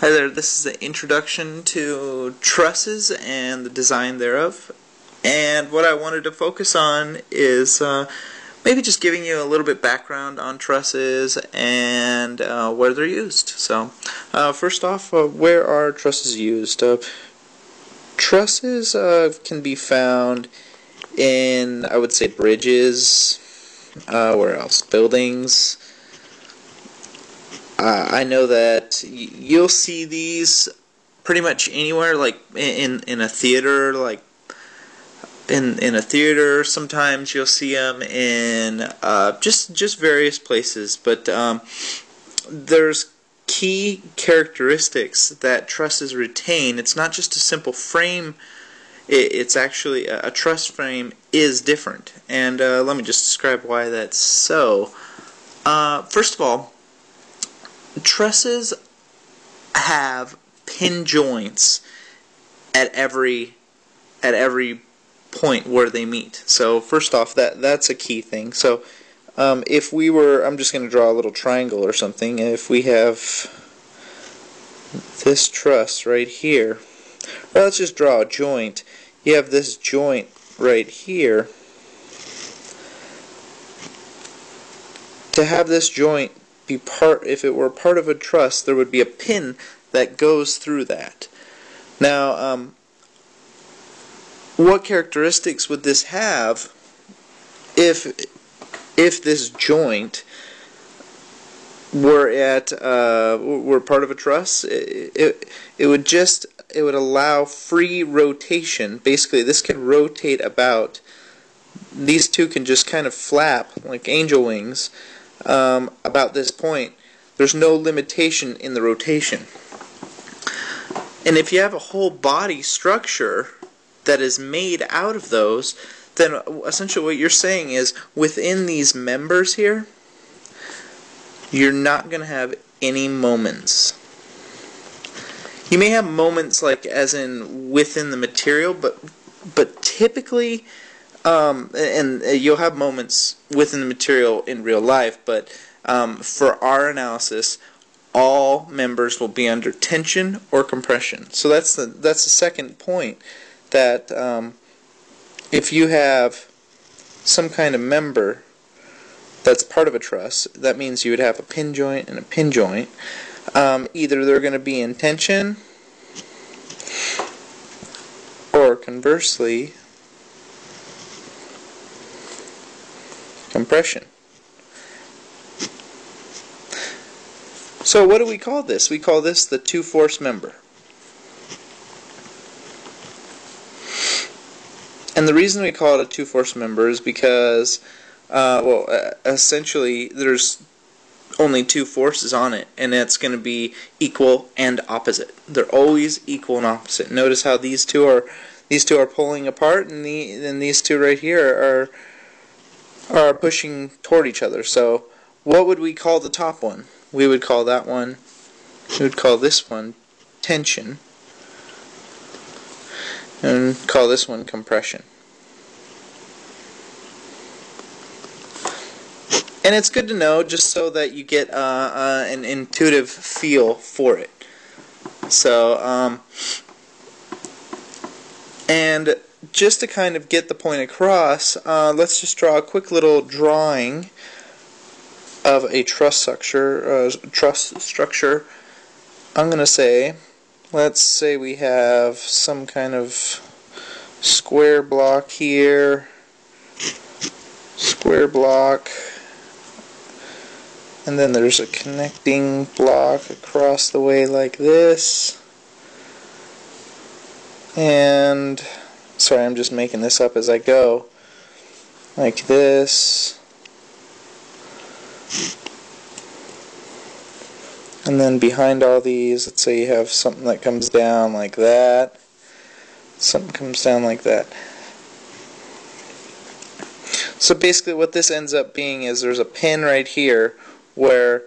Hi there, this is an introduction to trusses and the design thereof. And what I wanted to focus on is maybe just giving you a little bit background on trusses and where they're used. So first off, where are trusses used? Trusses can be found in, I would say, bridges, where else? Buildings. I know that you'll see these pretty much anywhere, like in a theater, like in a theater. Sometimes you'll see them in just various places. But there's key characteristics that trusses retain. It's not just a simple frame. It's actually a truss frame is different, and let me just describe why that's so. First of all, trusses have pin joints at every point where they meet. So first off, that's a key thing. So if we were, I'm just going to draw a little triangle or something. If we have this truss right here, well, let's just draw a joint. You have this joint right here. To have this joint be part, if it were part of a truss, there would be a pin that goes through that. Now, what characteristics would this have if this joint were part of a truss? It would allow free rotation. Basically, this can rotate about. These two can just kind of flap like angel wings. About this point, there's no limitation in the rotation. And if you have a whole body structure that is made out of those, then essentially what you're saying is within these members here, you're not going to have any moments. You may have moments like as in within the material, but typically and you'll have moments within the material in real life, but for our analysis, all members will be under tension or compression. So that's the second point, that if you have some kind of member that's part of a truss, that means you would have a pin joint and a pin joint. Either they're going to be in tension, or conversely, compression. So what do we call this? We call this the two-force member. And the reason we call it a two-force member is because, essentially there's only two forces on it, and it's going to be equal and opposite. They're always equal and opposite. Notice how these two are pulling apart, and these two right here are pushing toward each other. So what would we call the top one? We would call that one, we would call this one tension, and call this one compression. And it's good to know just so that you get an intuitive feel for it. So and just to kind of get the point across, let's just draw a quick little drawing of a truss structure. I'm going to say, let's say we have some kind of square block here, square block, and then there's a connecting block across the way like this. And sorry, I'm just making this up as I go. Like this. And then behind all these, let's say you have something that comes down like that. Something comes down like that. So basically what this ends up being is there's a pin right here where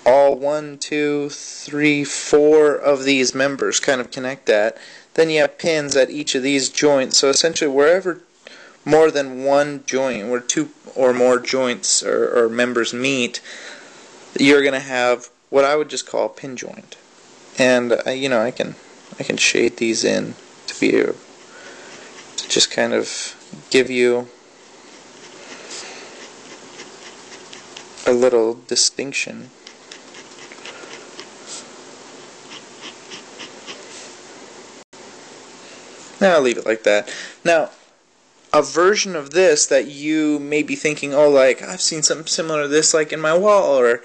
all 1, 2, 3, 4 of these members kind of connect at. Then you have pins at each of these joints. So essentially wherever more than one joint, where two or more joints or members meet, you're going to have what I would just call a pin joint. And you know, I can shade these in to be to just kind of give you a little distinction. Now I'll leave it like that. Now, a version of this that you may be thinking, oh, like, I've seen something similar to this, like, in my wall, or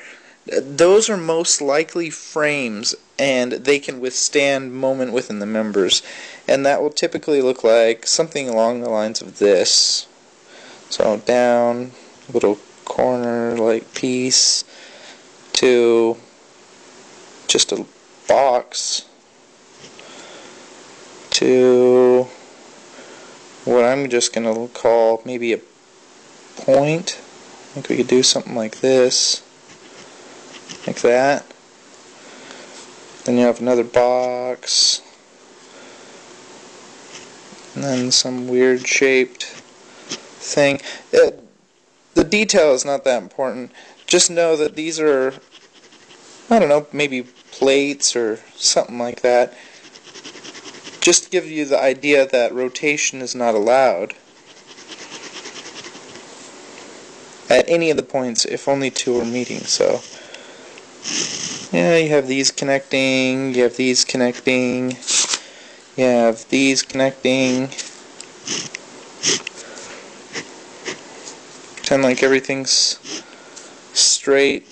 those are most likely frames, and they can withstand moment within the members. And that will typically look like something along the lines of this. So down, little corner-like piece, to just a box, to what I'm just going to call maybe a point. I think we could do something like this, like that. Then you have another box, and then some weird shaped thing. The detail is not that important. Just know that these are, I don't know, maybe plates or something like that. Just to give you the idea that rotation is not allowed at any of the points if only two are meeting. So yeah, you have these connecting, you have these connecting, you have these connecting. Pretend like everything's straight,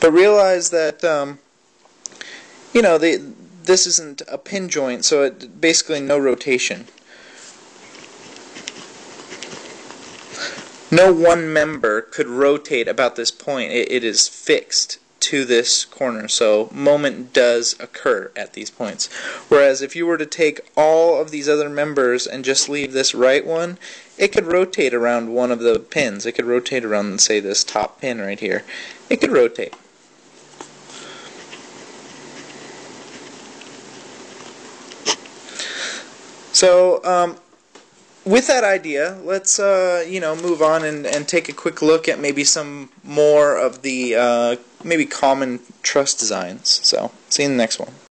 but realize that you know, this isn't a pin joint, so it basically no rotation. No one member could rotate about this point. It is fixed to this corner, so moment does occur at these points. Whereas if you were to take all of these other members and just leave this right one, it could rotate around one of the pins. It could rotate around, say, this top pin right here. It could rotate. So with that idea, let's you know, move on and take a quick look at maybe some more of the maybe common truss designs. So see you in the next one.